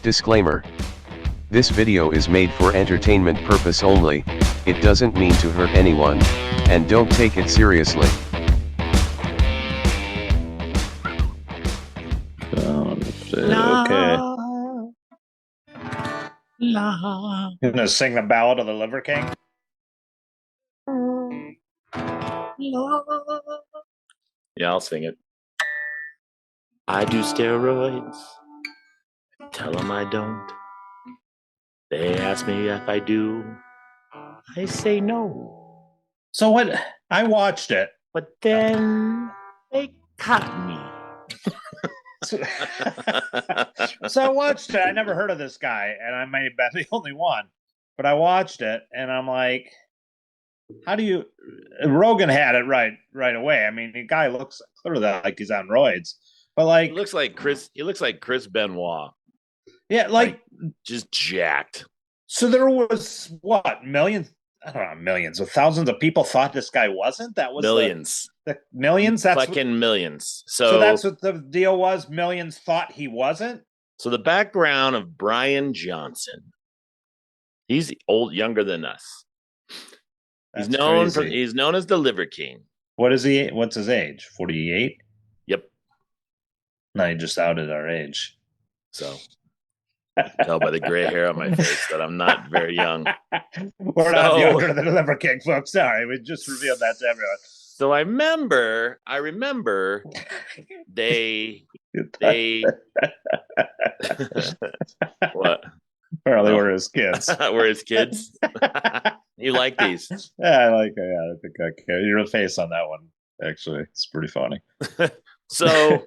Disclaimer. This video is made for entertainment purpose only, it doesn't mean to hurt anyone, and don't take it seriously. Okay. You're gonna sing the Ballad of the Liver King? Yeah, I'll sing it. I do steroids. Tell them I don't. They ask me if I do. I say no. So what? I watched it. But then they caught me. So I watched it. I never heard of this guy, and I may have been the only one. But I watched it, and I'm like, how do you... Rogan had it right away. I mean, the guy looks clearly like he's on roids. But like... He looks like Chris Benoit. Yeah, like just jacked. So there was, what, millions? I don't know, millions of thousands of people thought this guy wasn't? That was millions. The millions? That's fucking millions. So that's what the deal was? Millions thought he wasn't? So the background of Brian Johnson. He's younger than us. He's known as the Liver King. What is he? What's his age? 48? Yep. No, he just outed our age. So I can tell by the gray hair on my face that I'm not very young. We're not younger than the Liver King, folks. Sorry, we just revealed that to everyone. So I remember they what? Apparently we're his kids. We're his kids. You like these? Yeah, I like it. Yeah, I think I can. Your face on that one, actually, it's pretty funny. So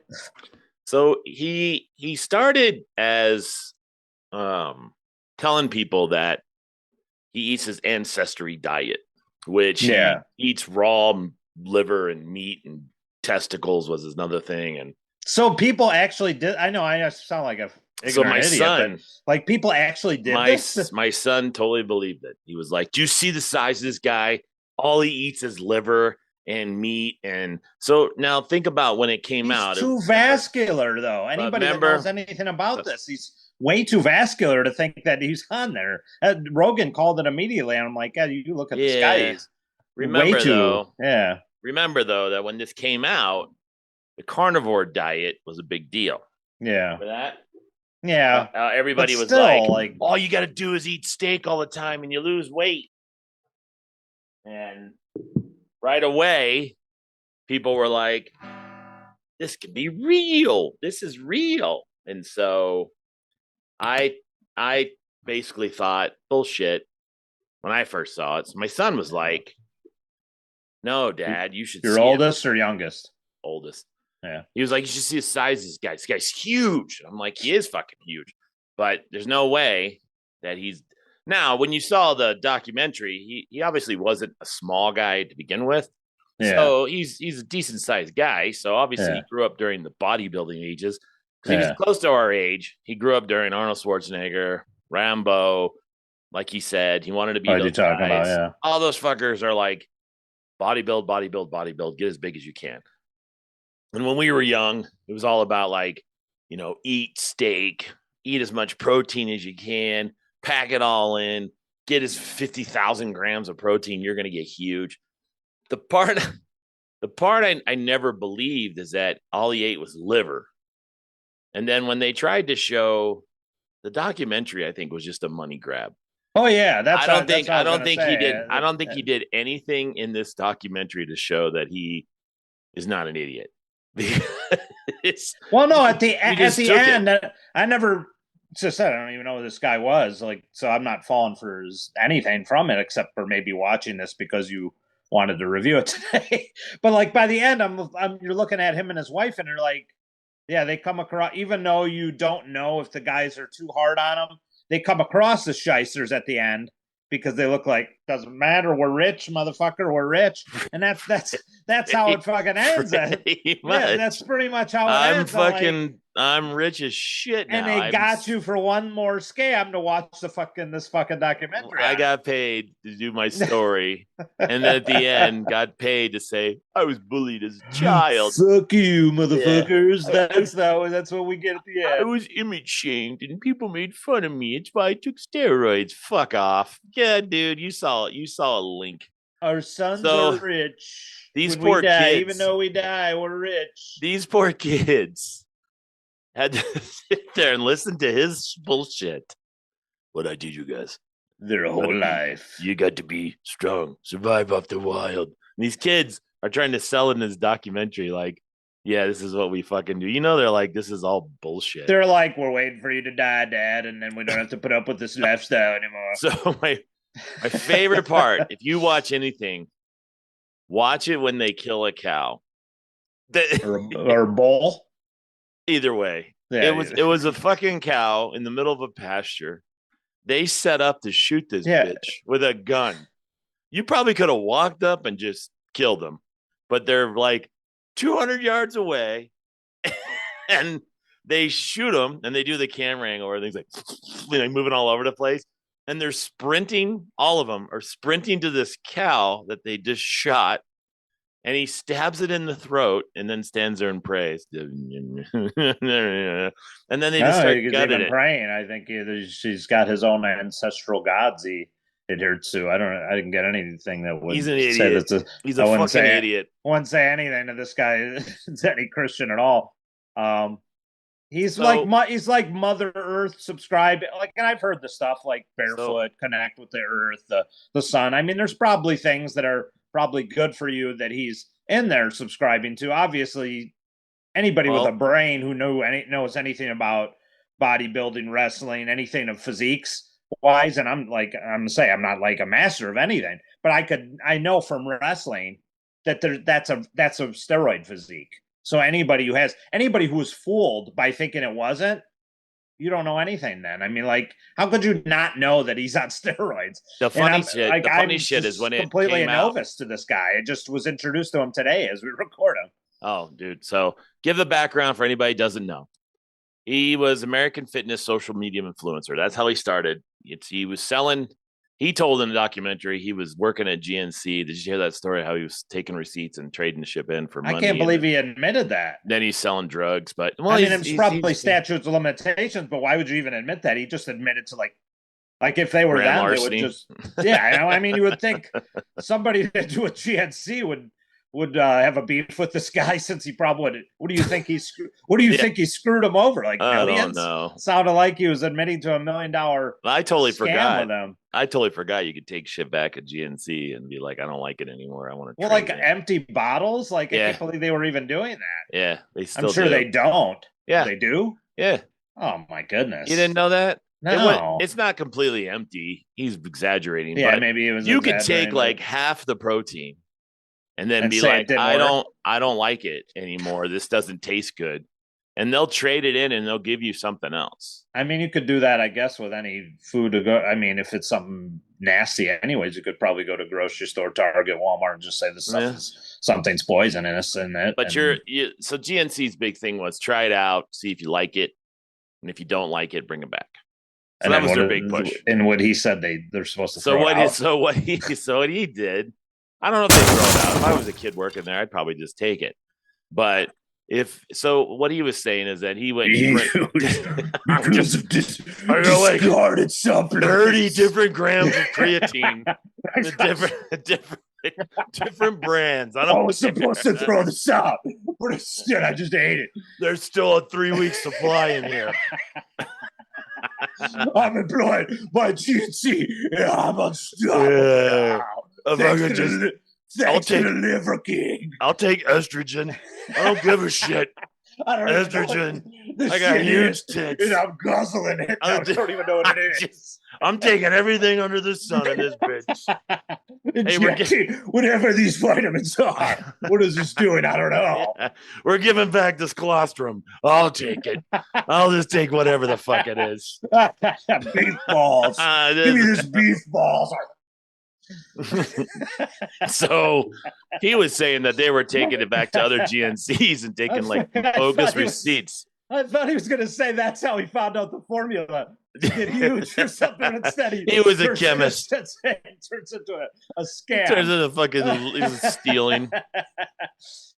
he started as telling people that he eats his ancestry diet, which he eats raw liver and meat and testicles was another thing. And so people actually did. I know I sound like a ignorant idiot, but like people actually did this. My son totally believed it. He was like, "Do you see the size of this guy? All he eats is liver and meat." And so now think about when it came out. Too vascular, though. Anybody that knows anything about this, he's way too vascular to think that he's on there. Rogan called it immediately, and I'm like, God, you look at this guy. He's remember though that when this came out, the carnivore diet was a big deal. Yeah. Remember that? Yeah. Everybody was like, all you got to do is eat steak all the time and you lose weight. And right away, people were like, this could be real. This is real. And so I basically thought, bullshit, when I first saw it. So my son was like, no, Dad, you should see Your oldest or youngest? Oldest. Yeah. He was like, you should see the size of this guy. This guy's huge. I'm like, he is fucking huge. But there's no way that he's... Now, when you saw the documentary, he obviously wasn't a small guy to begin with. Yeah. So he's a decent sized guy. So obviously he grew up during the bodybuilding ages. Because he was close to our age. He grew up during Arnold Schwarzenegger, Rambo. Like he said, he wanted to be those guys. All those fuckers are like, bodybuild, get as big as you can. And when we were young, it was all about like, eat steak, eat as much protein as you can, pack it all in, get as 50,000 grams of protein. You're going to get huge. The part I never believed is that all he ate was liver. And then when they tried to show the documentary, I think was just a money grab. Oh yeah, I don't think he did anything in this documentary to show that he is not an idiot. Well, no, at the end, I never just said I don't even know who this guy was. Like, so I'm not falling for anything from it except for maybe watching this because you wanted to review it today. But like by the end, you're looking at him and his wife, and you're like, yeah, they come across, even though you don't know if the guys are too hard on them, they come across as shysters at the end because they look like, doesn't matter, we're rich, motherfucker, we're rich. And that's how it fucking ends. Yeah, that's pretty much how it ends. I'm rich as shit now. And they got you for one more scam to watch this fucking documentary. I got paid to do my story, and then at the end, got paid to say I was bullied as a child. Fuck you, motherfuckers! Yeah. That's what we get at the end. I was image shamed, and people made fun of me. It's why I took steroids. Fuck off. Yeah, dude, you saw it. You saw a link. Our sons are rich. These poor kids, even though we die, we're rich. These poor kids had to sit there and listen to his bullshit. What I teach you guys? Their whole life. You got to be strong, survive off the wild. And these kids are trying to sell in this documentary like, yeah, this is what we fucking do. You know, they're like, this is all bullshit. They're like, we're waiting for you to die, Dad, and then we don't have to put up with this lifestyle anymore. So my favorite part, if you watch anything, watch it when they kill a cow. Or a bull. Either way, yeah, it was a fucking cow in the middle of a pasture. They set up to shoot this bitch with a gun. You probably could have walked up and just killed them, but they're like 200 yards away, and they shoot them, and they do the camera angle where things like moving all over the place, and they're sprinting. All of them are sprinting to this cow that they just shot. And he stabs it in the throat and then stands there and prays. And then they just start gutting it. Praying. I think she's got his own ancestral gods he adhered to. I didn't get anything that would. He's an idiot. He's a fucking idiot. I wouldn't say anything to this guy is any Christian at all. He's like Mother Earth subscribe. Like, and I've heard the stuff like barefoot, connect with the earth, the sun. I mean, there's probably things that are probably good for you that he's in there subscribing to. Obviously, anybody with a brain who knows anything about bodybuilding, wrestling, anything of physiques wise, and I'm not like a master of anything, but I know from wrestling that that's a steroid physique. So anybody who was fooled by thinking it wasn't, you don't know anything then. I mean, like, how could you not know that he's on steroids? The funny shit is when it completely a novice to this guy. It just was introduced to him today as we record him. Oh, dude. So give the background for anybody who doesn't know. He was American fitness social media influencer. That's how he started. He was selling. He told in the documentary he was working at GNC. Did you hear that story? How he was taking receipts and trading the ship in for money? I can't believe he admitted that. Then he's selling drugs, but it's probably statutes of limitations. But why would you even admit that? He just admitted to like if they were them, they would just I mean, you would think somebody that do a GNC would have a beef with this guy since he probably would. What do you think he screwed him over? Like millions? I don't know. Sounded like he was admitting to $1 million. I totally forgot. I totally forgot you could take shit back at GNC and be like, I don't like it anymore. I want to. Well, like empty bottles. Like I can't believe they were even doing that. Yeah, they still. I'm sure they don't. Yeah, they do. Yeah. Oh my goodness! You didn't know that? No, it's not completely empty. He's exaggerating. Yeah, but maybe it was. You could take like half the protein, and then be like, I don't like it anymore. This doesn't taste good. And they'll trade it in and they'll give you something else. I mean, you could do that, I guess, with any food to go. I mean, if it's something nasty anyways, you could probably go to grocery store, Target, Walmart, and just say this stuff is something's poisonous in it. But so GNC's big thing was try it out, see if you like it. And if you don't like it, bring it back. So that was their big push. And what he said they're supposed to throw it out. So what he did, I don't know if they throw it out. If I was a kid working there, I'd probably just take it. But what he was saying is that he went because of this discarded supplements. 30 different grams of creatine, different brands. I was supposed to throw this out, but instead I just ate it. There's still a 3-week supply in here. I'm employed by GNC. I'm unstoppable. Yeah. I'll take the Liver King. I'll take estrogen. I don't give a shit. Estrogen. I got huge tits. And I'm guzzling it. I don't even know what it is. I'm taking everything under the sun in this bitch. Hey, whatever these vitamins are. What is this doing? I don't know. Yeah. We're giving back this colostrum. I'll take it. I'll just take whatever the fuck it is. Beef balls. Give me this beef balls. So he was saying that they were taking it back to other GNCs and taking like bogus receipts. I thought he was going to say that's how he found out the formula to get huge or something. Instead, he was a chemist. It turns into a scam. Turns into fucking he's stealing.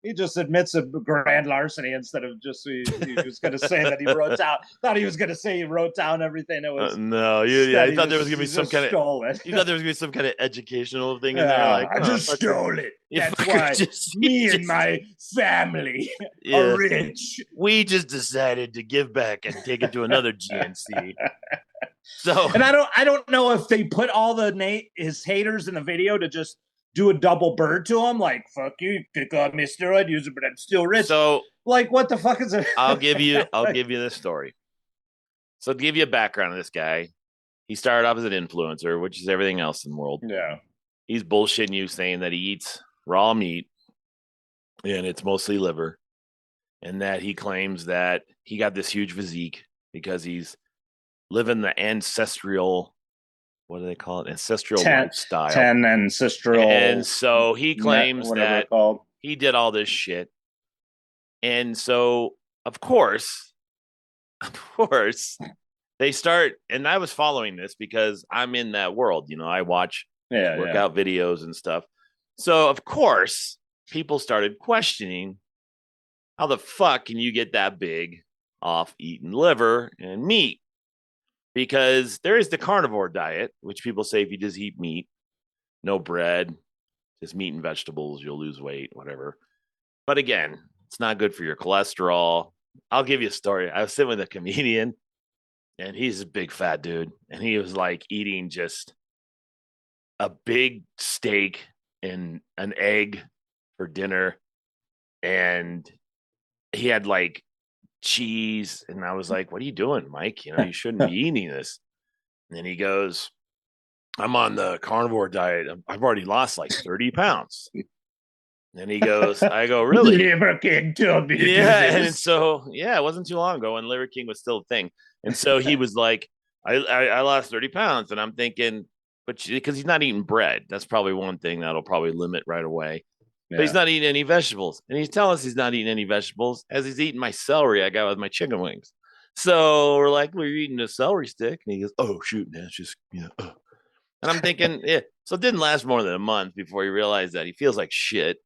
He just admits a grand larceny instead of just he was going to say that he wrote down. Thought he was going to say he wrote down everything that was. No, I thought there was going to be some kind of. You thought there was going to be some kind of educational thing in there. Like, I just stole it. That's why me and my family are rich. We just decided to give back and take it to another GNC. So, and I don't know if they put all his haters in the video to just do a double bird to him, like "fuck you, you call me steroid user, but I'm still rich." So, like, what the fuck is it? I'll give you this story. So, to give you a background of this guy, he started off as an influencer, which is everything else in the world. Yeah, he's bullshitting you, saying that he eats raw meat and it's mostly liver, and that he claims that he got this huge physique because he's living the ancestral, what do they call it? Ancestral lifestyle. 10 ancestral. And so he claims that he did all this shit. And so, of course, they start, and I was following this because I'm in that world. I watch workout videos and stuff. So, of course, people started questioning, how the fuck can you get that big off eating liver and meat? Because there is the carnivore diet, which people say if you just eat meat, no bread, just meat and vegetables, you'll lose weight, whatever. But again, it's not good for your cholesterol. I'll give you a story. I was sitting with a comedian, and he's a big fat dude, and he was like eating just a big steak and an egg for dinner, and he had like cheese, and I was like, "What are you doing, Mike? You shouldn't be eating this." And then he goes, "I'm on the carnivore diet. I've already lost like 30 pounds." And he goes, I go, "Really?" Liver King told me to do this. And so, it wasn't too long ago when Liver King was still a thing. And so he was like, I lost 30 pounds. And I'm thinking, but because he's not eating bread, that's probably one thing that'll probably limit right away. But he's not eating any vegetables. And he's telling us he's not eating any vegetables as he's eating my celery I got with my chicken wings. So we're like, "Well, you're eating a celery stick." And he goes, "Oh, shoot, man, it's just, And I'm thinking, So it didn't last more than a month before he realized that he feels like shit.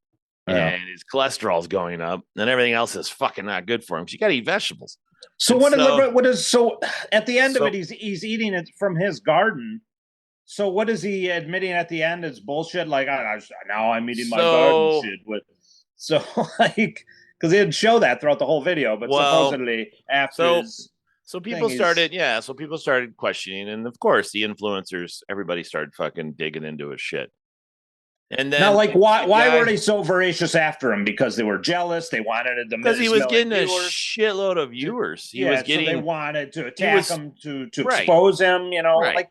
And his cholesterol's going up, and everything else is fucking not good for him. So you got to eat vegetables. So at the end of it, he's eating it from his garden. So what is he admitting at the end? It's bullshit. Like now I'm eating my garden shit with. So like, because he didn't show that throughout the whole video, but supposedly after. So people started questioning, and of course the influencers, everybody started fucking digging into his shit. And then, now, like, why were they so voracious after him? Because they were jealous. They wanted to because he was getting a shitload of viewers. He was getting. So they wanted to attack him to expose him. Like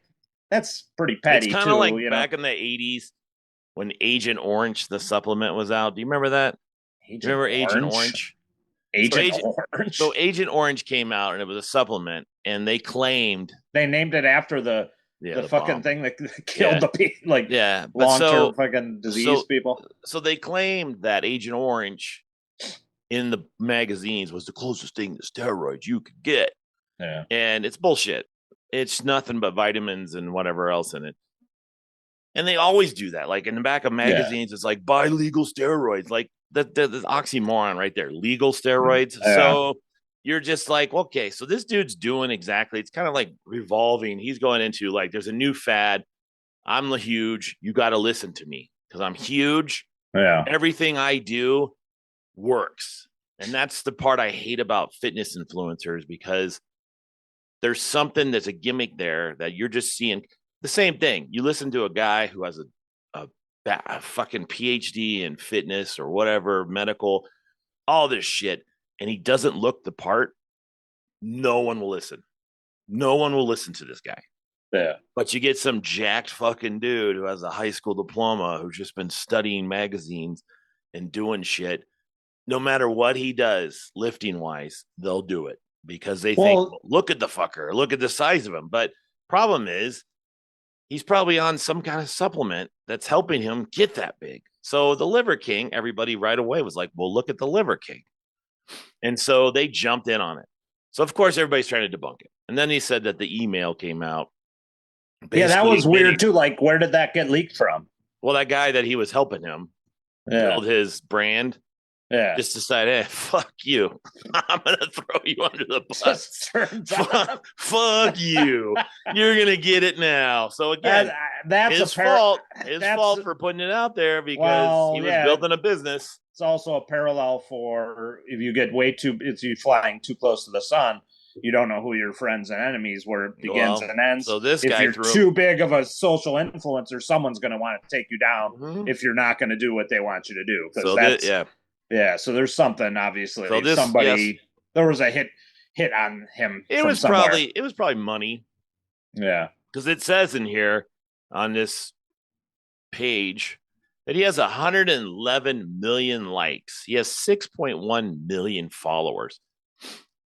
that's pretty petty. It's kind of like back in the 80s when Agent Orange, the supplement, was out. Do you remember that? Agent Orange? So Agent Orange came out, and it was a supplement, and they named it after the fucking bomb thing that killed the people, but long-term fucking disease people. So they claimed that Agent Orange in the magazines was the closest thing to steroids you could get. Yeah. And it's bullshit. It's nothing but vitamins and whatever else in it. And they always do that. Like in the back of magazines, it's like, buy legal steroids. Like the oxymoron right there, legal steroids. Yeah. So you're just like, okay, so this dude's doing exactly, it's kind of like revolving. He's going into like, there's a new fad. I'm huge. You got to listen to me because I'm huge. Yeah. Everything I do works. And that's the part I hate about fitness influencers, because there's something that's a gimmick there that you're just seeing the same thing. You listen to a guy who has a fucking PhD in fitness or whatever, medical, all this shit, and he doesn't look the part, no one will listen. No one will listen to this guy. Yeah. But you get some jacked fucking dude who has a high school diploma, who's just been studying magazines and doing shit. No matter what he does, lifting wise, they'll do it because they think, look at the fucker, look at the size of him. But problem is, he's probably on some kind of supplement that's helping him get that big. So the Liver King, everybody right away was like, well, look at the Liver King. And so they jumped in on it. So of course everybody's trying to debunk it. And then he said that the email came out. Yeah, that was weird too. Like, where did that get leaked from? Well, that guy that he was helping him build his brand just decided, hey, fuck you. I'm going to throw you under the bus. Fuck you. You're going to get it now. So again, that's his fault. His fault for putting it out there because he was building a business. It's also a parallel for if you get it's you flying too close to the sun. You don't know who your friends and enemies where it begins and ends. So this if guy you're too big of a social influencer, someone's going to want to take you down if you're not going to do what they want you to do. So so there's something obviously. So there was a hit on him. It was probably money. Yeah, because it says in here on this page that he has 111 million likes. He has 6.1 million followers.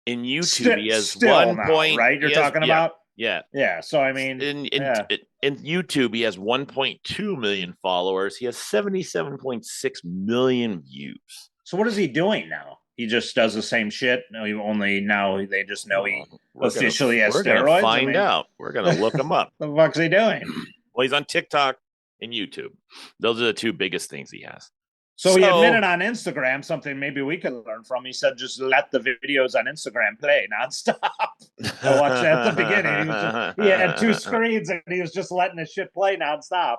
In YouTube, he has 1 point. Right, you're talking about. Yeah. So I mean, in YouTube, he has 1.2 million followers. He has 77.6 million views. So what is he doing now? He just does the same shit. No, they just know he officially has steroids. We're gonna find out. We're gonna look him up. The fuck's he doing? Well, he's on TikTok and YouTube. Those are the two biggest things he has. So he admitted on Instagram something maybe we could learn from. He said, just let the videos on Instagram play nonstop. I watched that at the beginning. He had 2 screens and he was just letting his shit play nonstop.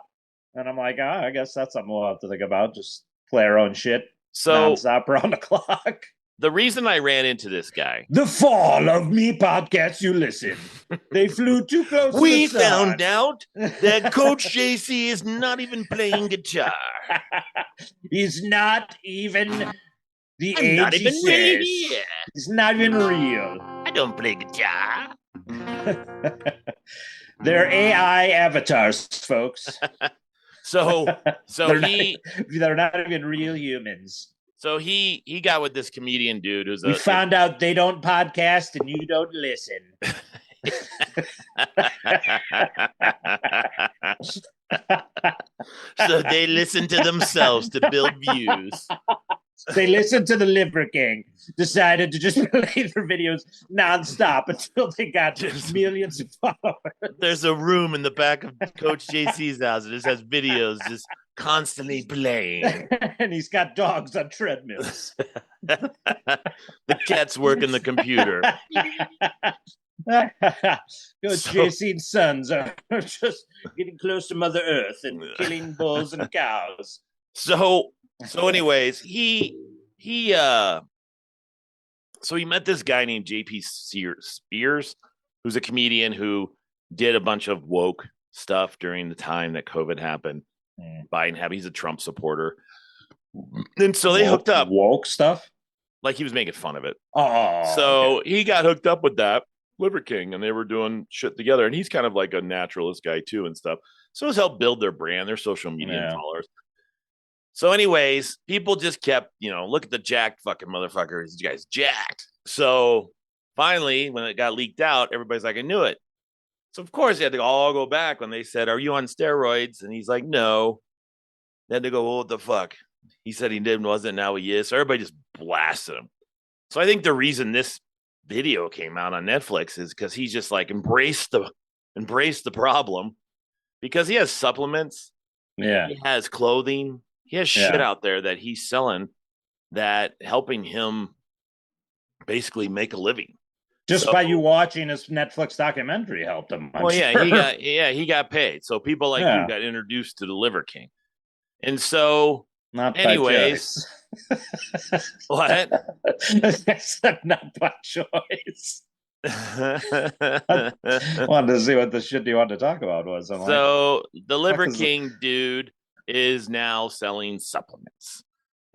And I'm like, I guess that's something we'll have to think about. Just play our own shit nonstop around the clock. The reason I ran into this guy. The fall of me podcasts you listen. They flew too close to the sun. We found out that Coach JC is not even playing guitar. He's not even the age he says. He's not even real. I don't play guitar. They're AI avatars, folks. So they're not even real humans. So he got with this comedian dude who's we found out they don't podcast and you don't listen. So they listen to themselves to build views. They listened to the Liver King, decided to just play their videos nonstop until they got millions of followers. There's a room in the back of Coach JC's house that just has videos just constantly playing. And he's got dogs on treadmills. The cat's working the computer. Coach JC's sons are just getting close to Mother Earth and killing bulls and cows. So anyways, he met this guy named JP Spears, who's a comedian who did a bunch of woke stuff during the time that COVID happened. Biden happened. He's a Trump supporter. And so they hooked up. Woke stuff? Like he was making fun of it. He got hooked up with that Liver King and they were doing shit together. And he's kind of like a naturalist guy too and stuff. So it's helped build their brand, their social media followers. So anyways, people just kept, look at the jacked fucking motherfucker. This guy's jacked. So finally, when it got leaked out, everybody's like, I knew it. So of course, they had to all go back when they said, are you on steroids? And he's like, no. Then they go, well, what the fuck? He said he didn't, wasn't, now he is. So everybody just blasted him. So I think the reason this video came out on Netflix is because he's just like embraced the problem because he has supplements. Yeah. He has clothing. He has shit out there that he's selling that helping him basically make a living. Just by you watching his Netflix documentary helped him. He got paid. So people like you got introduced to the Liver King. And so anyways, what? I said not by choice. Wanted to see what the shit you wanted to talk about was. The Liver King dude is now selling supplements.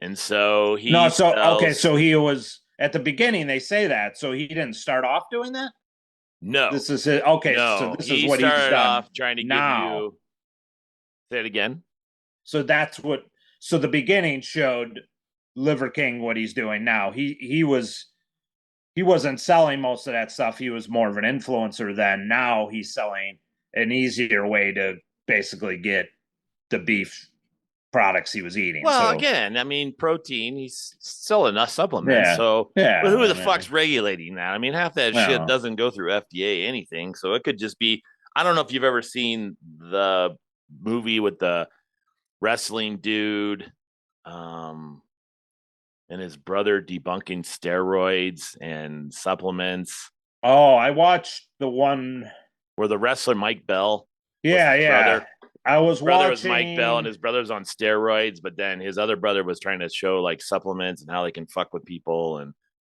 And so so he was at the beginning, they say that. So he didn't start off doing that? No. This is it. Okay, no, so this is what he started off trying to give you. Say it again. So so the beginning showed Liver King what he's doing now. He wasn't selling most of that stuff. He was more of an influencer then. Now he's selling an easier way to basically get the beef products he was eating. Well, so. again, I mean, protein, he's still enough supplements. Yeah. So, Yeah. but who the fuck's regulating that? I mean, half that shit No. doesn't go through FDA anything. So it could just be, I don't know if you've ever seen the movie with the wrestling dude and his brother debunking steroids and supplements. Oh, I watched the one Where the wrestler Mike Bell Yeah, his yeah. brother. I was His brother watching. was Mike Bell, and his brother's on steroids. But then his other brother was trying to show like supplements and how they can fuck with people and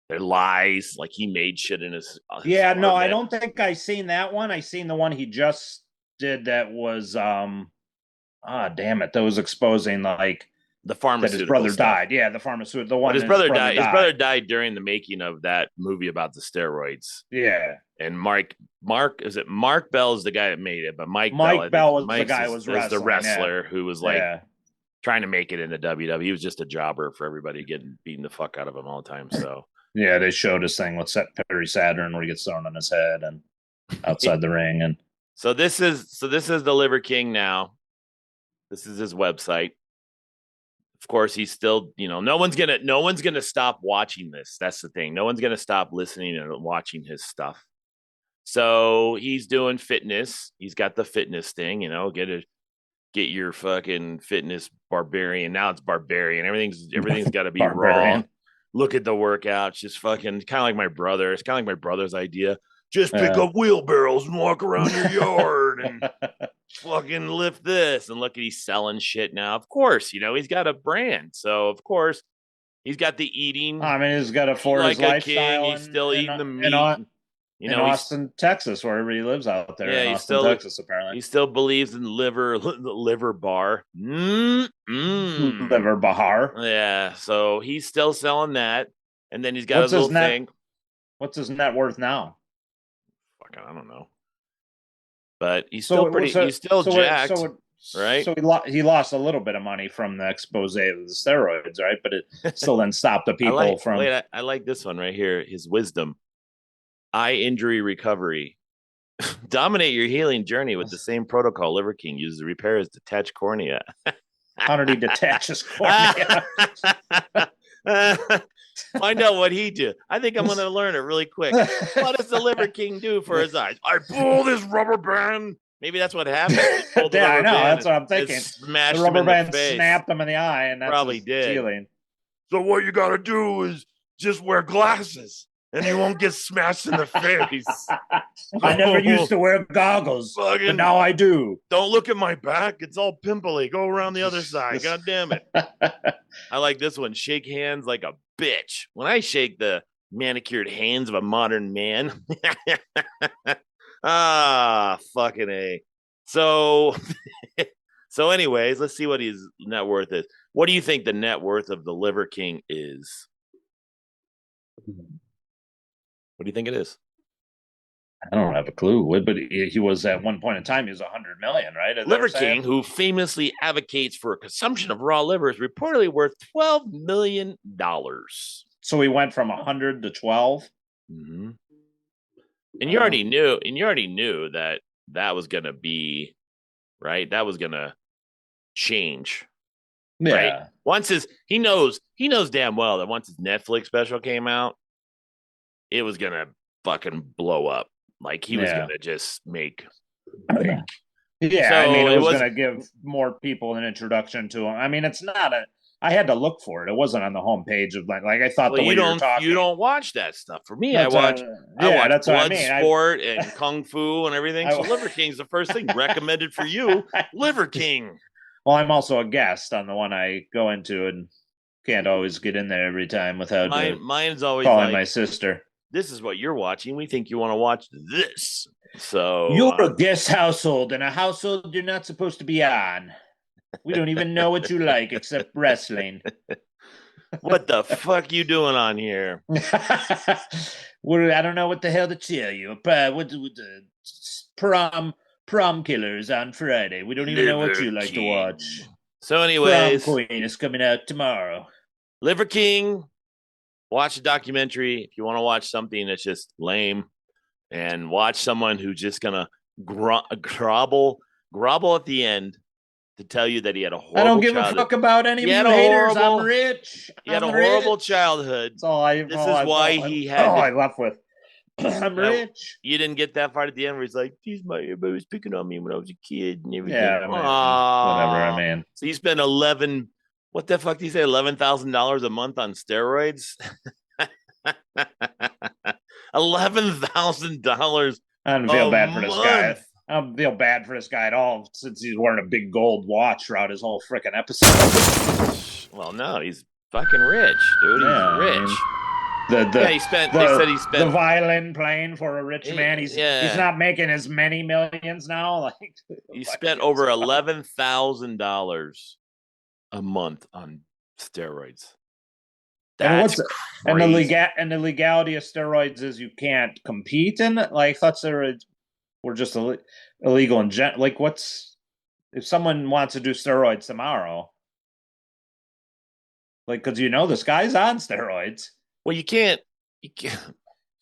their lies. Like he made shit in his Yeah, no, I apartment. don't think I seen that one. I seen the one he just did that was damn it, that was exposing like The that pharmaceutical his brother stuff. died. Yeah, the pharmaceutical, the one But his brother died. His brother died during the making of that movie about the steroids. Yeah. And Mark Bell is the guy that made it, but Mike Bell was Mike's the guy who was wrestling, the wrestler who was like Yeah. trying to make it in the WWE. He was just a jobber for everybody, getting beaten the fuck out of him all the time. So Yeah, they showed his thing with Perry Saturn where he gets thrown on his head and outside the ring. And so this is the Liver King now. This is his website. Of course, he's still, no one's gonna stop watching this. That's the thing. No one's gonna stop listening and watching his stuff. So he's doing fitness. He's got the fitness thing, get your fucking fitness barbarian. Now it's barbarian. Everything's got to be raw. Look at the workouts. Just fucking kind of like my brother. It's kind of like my brother's idea. Just pick up wheelbarrows and walk around your yard and fucking lift this. And look at he's selling shit now. Of course, he's got a brand. So of course he's got the eating. I mean, he's got to afford like his lifestyle. King. He's still eating the meat. In Austin, Texas, wherever he lives out there. Yeah, in Austin, Texas, apparently. He still believes in the liver bar. Liver bar. Yeah, so he's still selling that. And then he's got his little thing. What's his net worth now? Fucking, I don't know. But he's still he's still jacked. Right? So he lost a little bit of money from the expose of the steroids, right? But it still then stopped the people from. I like this one right here. His wisdom. Eye injury recovery. Dominate your healing journey with the same protocol Liver King uses to repair his detached cornea. How did he detach his cornea? Find out what he did. I think I'm going to learn it really quick. What does the Liver King do for his eyes? I pull this rubber band. Maybe that's what happened. Yeah, I know. That's what I'm thinking. Smashed the rubber him in band the face. snapped him in the eye, and that's probably did. Healing. So what you got to do is just wear glasses. And you won't get smashed in the face. I never used to wear goggles, but now I do. Don't look at my back. It's all pimply. Go around the other side. God damn it. I like this one. Shake hands like a bitch. When I shake the manicured hands of a modern man. Fucking A. So anyways, let's see what his net worth is. What do you think the net worth of the Liver King is? What do you think it is? I don't have a clue, but he was at one point in time, he was 100 million, right? Liver King, who famously advocates for a consumption of raw liver, is reportedly worth $12 million. So he went from 100 to 12. Mm-hmm. And you already knew, that was going to be, right? That was going to change. Yeah. Right? Once he knows damn well that once his Netflix special came out, it was gonna fucking blow up. Like he was gonna just make. Yeah, so I mean, it was gonna give more people an introduction to him. I mean, it's not I had to look for it. It wasn't on the homepage of like I thought. Well, the way you were talking. You don't watch that stuff. For me, I watch Bloodsport and Kung Fu and everything. So Liver King's the first thing recommended for you. Liver King. Well, I'm also a guest on the one I go into and can't always get in there every time without mine's always calling my sister. This is what you're watching. We think you want to watch this. So you're a guest household, and a household you're not supposed to be on. We don't even know what you like except wrestling. What the fuck you doing on here? I don't know what the hell to tell you. What the prom killers on Friday. We don't even know what you like to watch. So anyways, Prom Queen is coming out tomorrow. Liver King. Watch a documentary if you want to watch something that's just lame, and watch someone who's just gonna grovel at the end to tell you that he had a horrible I don't give childhood. a fuck about any He of had you a haters. I'm horrible- rich. He had I'm a horrible rich. childhood. That's all I. This is why he had. I left with. I'm rich. You didn't get that part at the end where he's like, everybody was picking on me when I was a kid and everything. Yeah, man, whatever. I mean, so you spent what the fuck did you say? $11,000 a month on steroids? $11,000. I don't feel bad for this guy. I don't feel bad for this guy at all since he's wearing a big gold watch throughout his whole freaking episode. Well, no, he's fucking rich, dude. He's rich. I mean, they said he spent the violin playing for a rich man. He's not making as many millions now. Like he spent over $11,000 a month on steroids. That's crazy. And the legality of steroids is you can't compete in it. Like thought steroids were just illegal in general. Like if someone wants to do steroids tomorrow? Like, because this guy's on steroids. Well, you can't.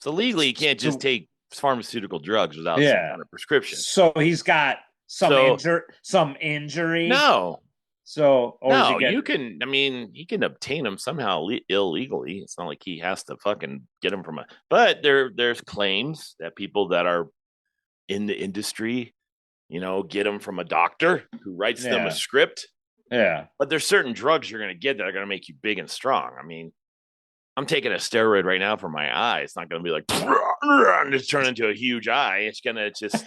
So legally, you can't just take pharmaceutical drugs without some kind of prescription. So he's got some injury. No. So you can. I mean, he can obtain them somehow illegally. It's not like he has to fucking get them from But there's claims that people that are in the industry, get them from a doctor who writes them a script. Yeah. But there's certain drugs you're going to get that are going to make you big and strong. I mean, I'm taking a steroid right now for my eye. It's not going to be like just turn into a huge eye. It's going to just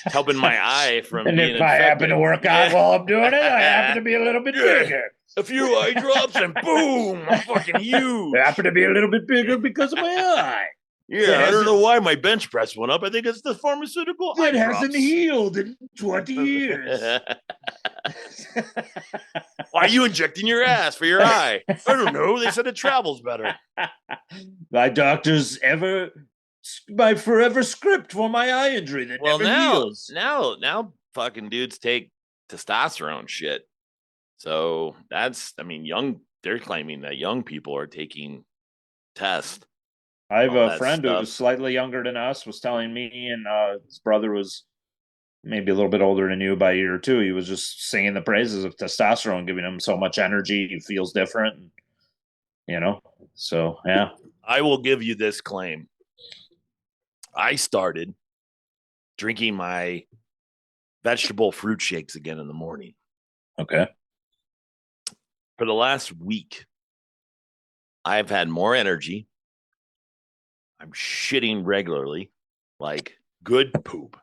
helping my eye from. And being if I happen to work out while I'm doing it, I happen to be a little bit bigger. A few eye drops and boom, I'm fucking huge. I happen to be a little bit bigger because of my eye. Yeah, I don't know why my bench press went up. I think it's the pharmaceutical. It hasn't healed in 20 years. Why are you injecting your ass for your eye? I don't know. They said it travels better. My doctor's my forever script for my eye injury that never heals. Now fucking dudes take testosterone shit. So they're claiming that young people are taking tests. I have a friend who's slightly younger than us was telling me, and his brother was maybe a little bit older than you by a year or two. He was just singing the praises of testosterone, giving him so much energy. He feels different, So, yeah. I will give you this claim. I started drinking my vegetable fruit shakes again in the morning. Okay. For the last week, I've had more energy. I'm shitting regularly, like good poop.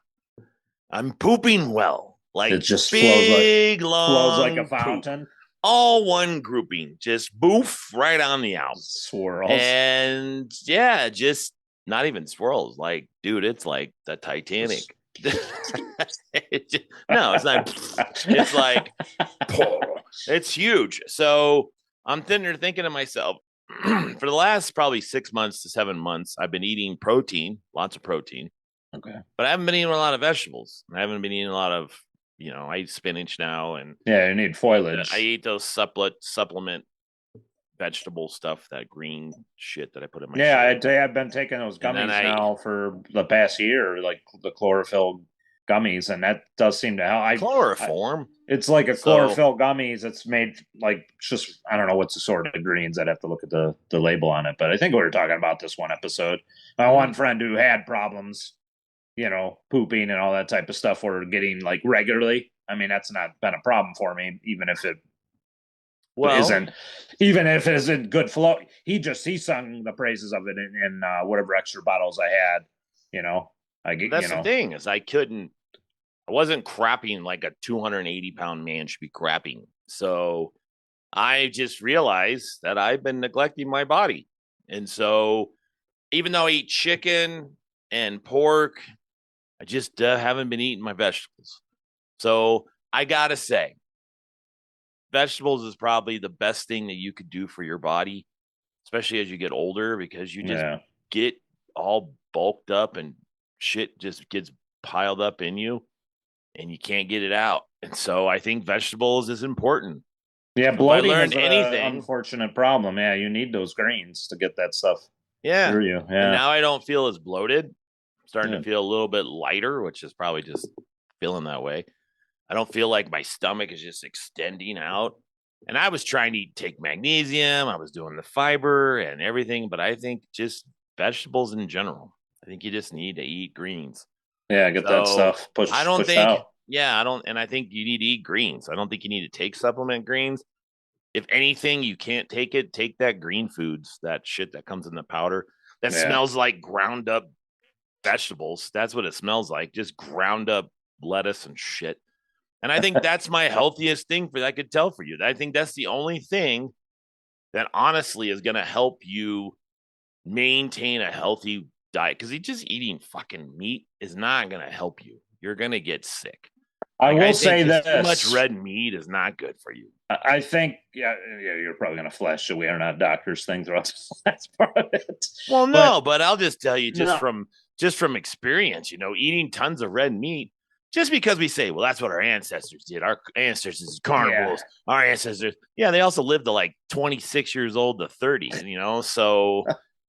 I'm pooping well, like it just big, flows like a fountain. Poop. All one grouping, just boof right on the out. Swirls. And just not even swirls. Like, dude, it's like the Titanic. No, it's not. It's like, it's huge. So I'm thinking to myself, for the last probably 6 months to 7 months, I've been eating protein, lots of protein. Okay. But I haven't been eating a lot of vegetables. I haven't been eating a lot of, I eat spinach now. And yeah, you need foliage. I eat those supplement vegetable stuff, that green shit that I put in my shit. I've been taking those gummies now for the past year, like the chlorophyll gummies, and that does seem to help. Chloroform? It's like a chlorophyll gummies. It's made like just, I don't know what's the sort of greens. I'd have to look at the label on it, but I think we were talking about this one episode. My one friend who had problems, pooping and all that type of stuff, were getting like regularly. I mean, that's not been a problem for me, even if it isn't good flow. He sung the praises of it in whatever extra bottles I had. That's the thing is I wasn't crapping like a 280-pound man should be crapping. So I just realized that I've been neglecting my body. And so even though I eat chicken and pork, I just haven't been eating my vegetables. So I got to say, vegetables is probably the best thing that you could do for your body, especially as you get older, because you just get all bulked up and shit just gets piled up in you and you can't get it out. And so I think vegetables is important. Yeah, bloating is an unfortunate problem. Yeah, you need those greens to get that stuff through you. Yeah. And now I don't feel as bloated. I'm starting to feel a little bit lighter, which is probably just feeling that way. I don't feel like my stomach is just extending out. And I was trying to take magnesium. I was doing the fiber and everything, but I think just vegetables in general. I think you just need to eat greens. Yeah, get that So stuff I don't pushed think, out. yeah, I don't, and I think you need to eat greens. I don't think you need to take supplement greens. If anything, you can't take it, take that green foods, that shit that comes in the powder that Yeah. smells like ground up vegetables. That's what it smells like, just ground up lettuce and shit. And I think that's my healthiest thing for that I could tell for you. I think that's the only thing that honestly is going to help you maintain a healthy diet, because just eating fucking meat is not going to help you. You're going to get sick. I Like, will I think say just too much this. red meat is not good for you. I think, yeah, you're probably going to flash that we are not doctors thing throughout. That's part of it. Well, no, but I'll just tell you, No. just from experience, eating tons of red meat, just because we say, well, that's what our ancestors did. Our ancestors carnivores. Yeah. Our ancestors, yeah, they also lived to like 26 years old to 30, so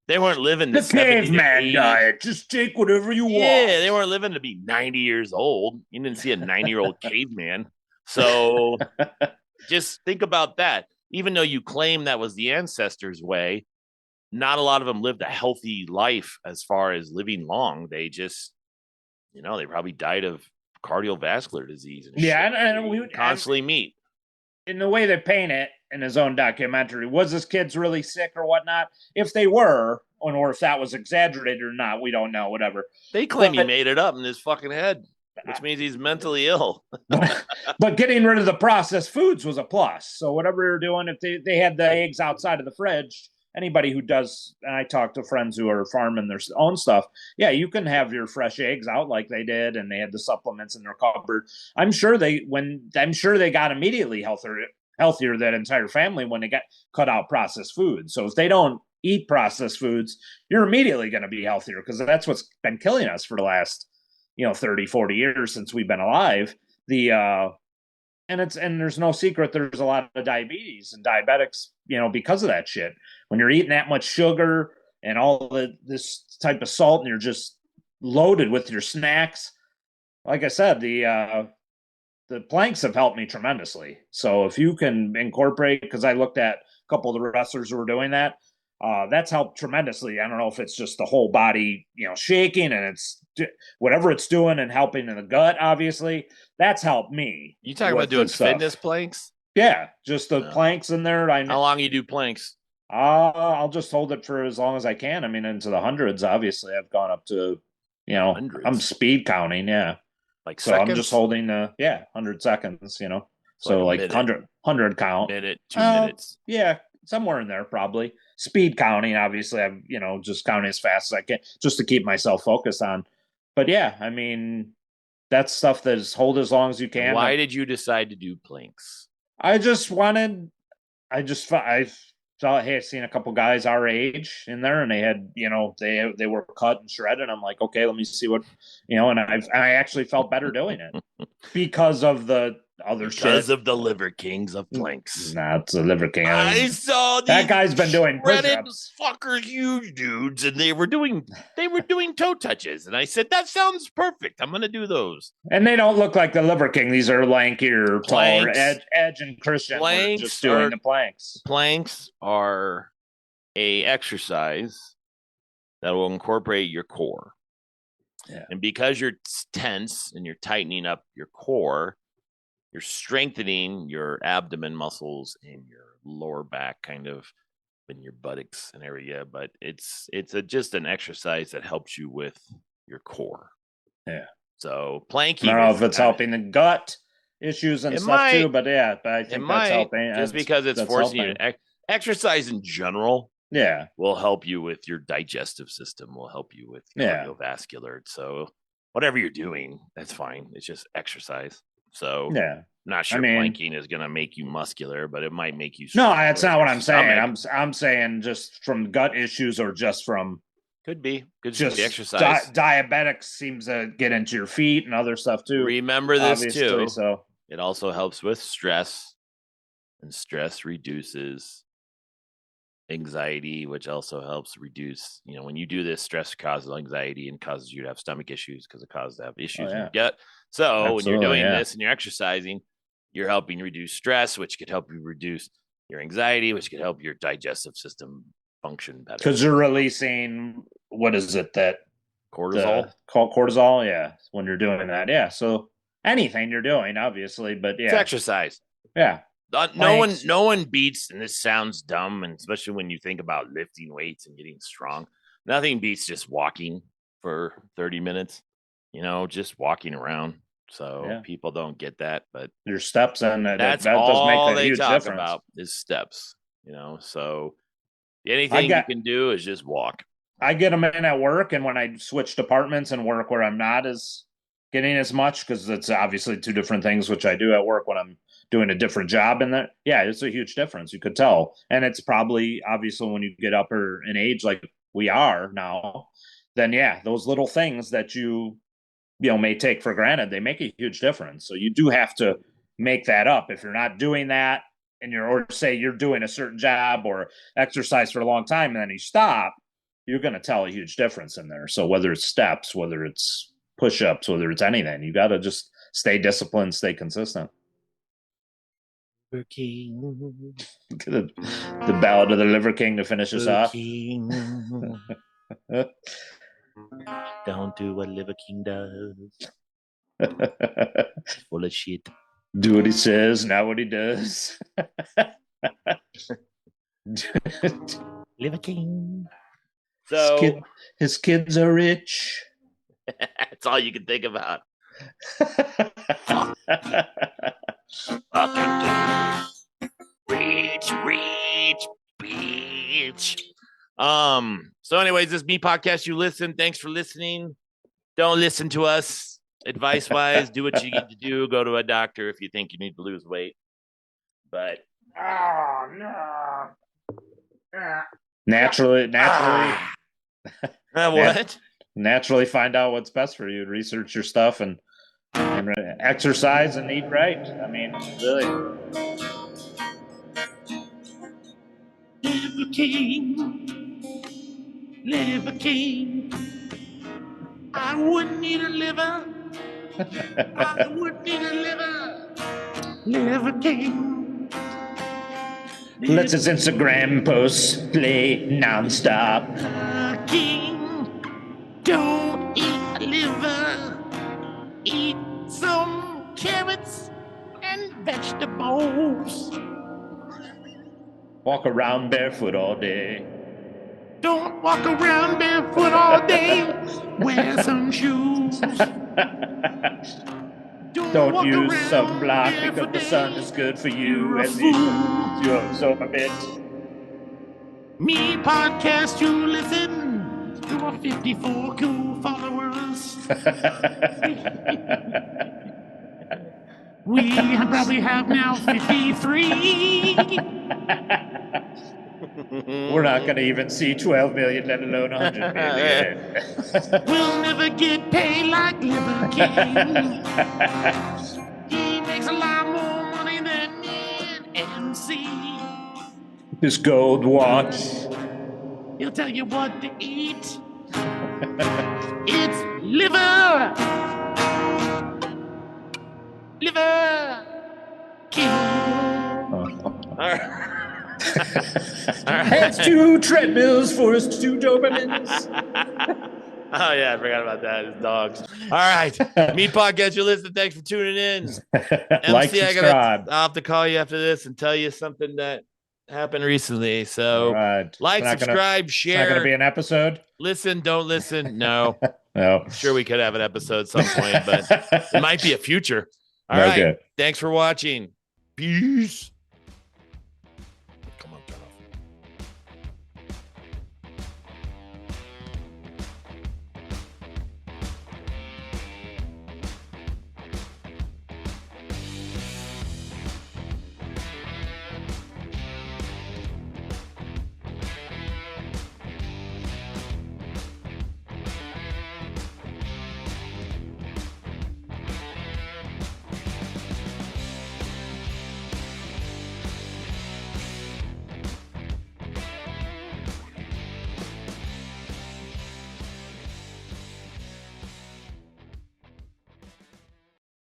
they weren't living the caveman diet. Just take whatever you want. Yeah, they weren't living to be 90 years old. You didn't see a 90-year-old caveman. So just think about that. Even though you claim that was the ancestors' way, not a lot of them lived a healthy life as far as living long. They just, they probably died of cardiovascular disease and yeah, and we constantly meet. In the way they paint it in his own documentary, was his kids really sick or whatnot? If they were, or if that was exaggerated or not, we don't know. Whatever. They claim he made it up in his fucking head, which means he's mentally ill. but getting rid of the processed foods was a plus. So whatever you're doing, if they had the eggs outside of the fridge, anybody who does, and I talk to friends who are farming their own stuff, yeah, you can have your fresh eggs out like they did, and they had the supplements in their cupboard. I'm sure they got immediately healthier that entire family when they got cut out processed food. So if they don't eat processed foods, you're immediately going to be healthier, because that's what's been killing us for the last 30, 40 years since we've been alive. And there's no secret, there's a lot of diabetes and diabetics, because of that shit. When you're eating that much sugar and all this type of salt, and you're just loaded with your snacks. Like I said, the planks have helped me tremendously. So if you can incorporate, because I looked at a couple of the wrestlers who were doing that, that's helped tremendously. I don't know if it's just the whole body, shaking, and it's whatever it's doing and helping in the gut. Obviously, that's helped me. You talking about doing fitness planks? Yeah, just the planks in there. How long you do planks? I'll just hold it for as long as I can. I mean, into the hundreds. Obviously, I've gone up to, hundreds. I'm speed counting. Yeah, like so seconds? I'm just holding 100 seconds. So like 100 count, minute, 2 minutes. Yeah, somewhere in there probably. Speed counting, obviously, I'm just counting as fast as I can, just to keep myself focused on. But yeah, I mean, that's stuff that is hold as long as you can. Why did you decide to do planks? I saw, hey, I've seen a couple guys our age in there, and they had, they were cut and shredded. I'm like, okay, let me see what, and I actually felt better doing it because of the other shit. Because of the Liver Kings of planks. Nah, it's the Liver King. I saw that guy's been doing push-ups. Fucker, huge dudes, and they were doing toe touches, and I said, that sounds perfect. I'm gonna do those. And they don't look like the Liver King. These are lankier, taller. Edge and Christian were just doing the planks. Planks are a exercise that will incorporate your core. Yeah. And because you're tense and you're tightening up your core, you're strengthening your abdomen muscles and your lower back, kind of, in your buttocks and area. But it's just an exercise that helps you with your core. Yeah. So planking. I don't know if it's helping the gut issues and stuff too, but yeah, but I think that's helping. Just because it's forcing you to exercise in general. Yeah, will help you with your digestive system. Will help you with cardiovascular. So whatever you're doing, that's fine. It's just exercise. So yeah, I'm not sure planking is going to make you muscular, but it might make you. No, that's not what I'm saying. I'm saying just from gut issues, or just from could be just exercise. Diabetics seems to get into your feet and other stuff too. Remember this too. So it also helps with stress, and stress reduces anxiety, which also helps reduce, when you do this, stress causes anxiety and causes you to have stomach issues because it causes to have issues in your gut. So when you're doing this and you're exercising, you're helping reduce stress, which could help you reduce your anxiety, which could help your digestive system function better. Because you're releasing, what is it that cortisol? Called cortisol, yeah. When you're doing that, yeah. So anything you're doing, obviously, but yeah, it's exercise. Yeah. No one beats, and this sounds dumb, and especially when you think about lifting weights and getting strong, nothing beats just walking for 30 minutes, just walking around. So people don't get that, but your steps and that's that all does make a they huge talk difference. about is steps, so anything you can do is just walk. I get them in at work, and when I switch departments and work where I'm not getting as much, because it's obviously two different things, which I do at work when I'm doing a different job in there. Yeah, it's a huge difference. You could tell. And it's probably obviously when you get up in age like we are now, then those little things that you may take for granted, they make a huge difference. So you do have to make that up. If you're not doing that and or say you're doing a certain job or exercise for a long time and then you stop, you're going to tell a huge difference in there. So whether it's steps, whether it's push-ups, whether it's anything, you got to just stay disciplined, stay consistent. Liver King. The Ballad of the Liver King to finish us off. Don't do what Liver King does. Full of shit. Do what he says, not what he does. Liver King. So his kids are rich. That's all you can think about. Reach, bitch. So anyways, this me podcast, you listen. Thanks for listening. Don't listen to us. Advice wise, do what you need to do. Go to a doctor if you think you need to lose weight. But naturally what? Naturally find out what's best for you. Research your stuff and exercise and eat right. I mean, really. Liver King. I wouldn't need a liver. I wouldn't need a liver. Liver King. Let's his Instagram posts play nonstop. King, don't eat a liver. Eat some carrots and vegetables. Walk around barefoot all day. Don't walk around barefoot all day. Wear some shoes. Don't use sunblock because the sun is good for you as you absorb it. Me podcast, you listen to our 54 cool followers. We probably have now 53. We're not going to even see 12 million, let alone 100 million. We'll never get paid like Liver King. He makes a lot more money than me and MC. His gold watch. He'll tell you what to eat. It's liver. Liver King. All right. Has 2 treadmills for his 2 Dobermans. Oh yeah, I forgot about that. His dogs. All right, me podcast. You listen. Thanks for tuning in. Like, subscribe. I'll have to call you after this and tell you something that happened recently. So like, subscribe, share. It's not going to be an episode. Listen, don't listen. No. No. I'm sure we could have an episode at some point, but it might be a future. All right. Thanks for watching. Peace.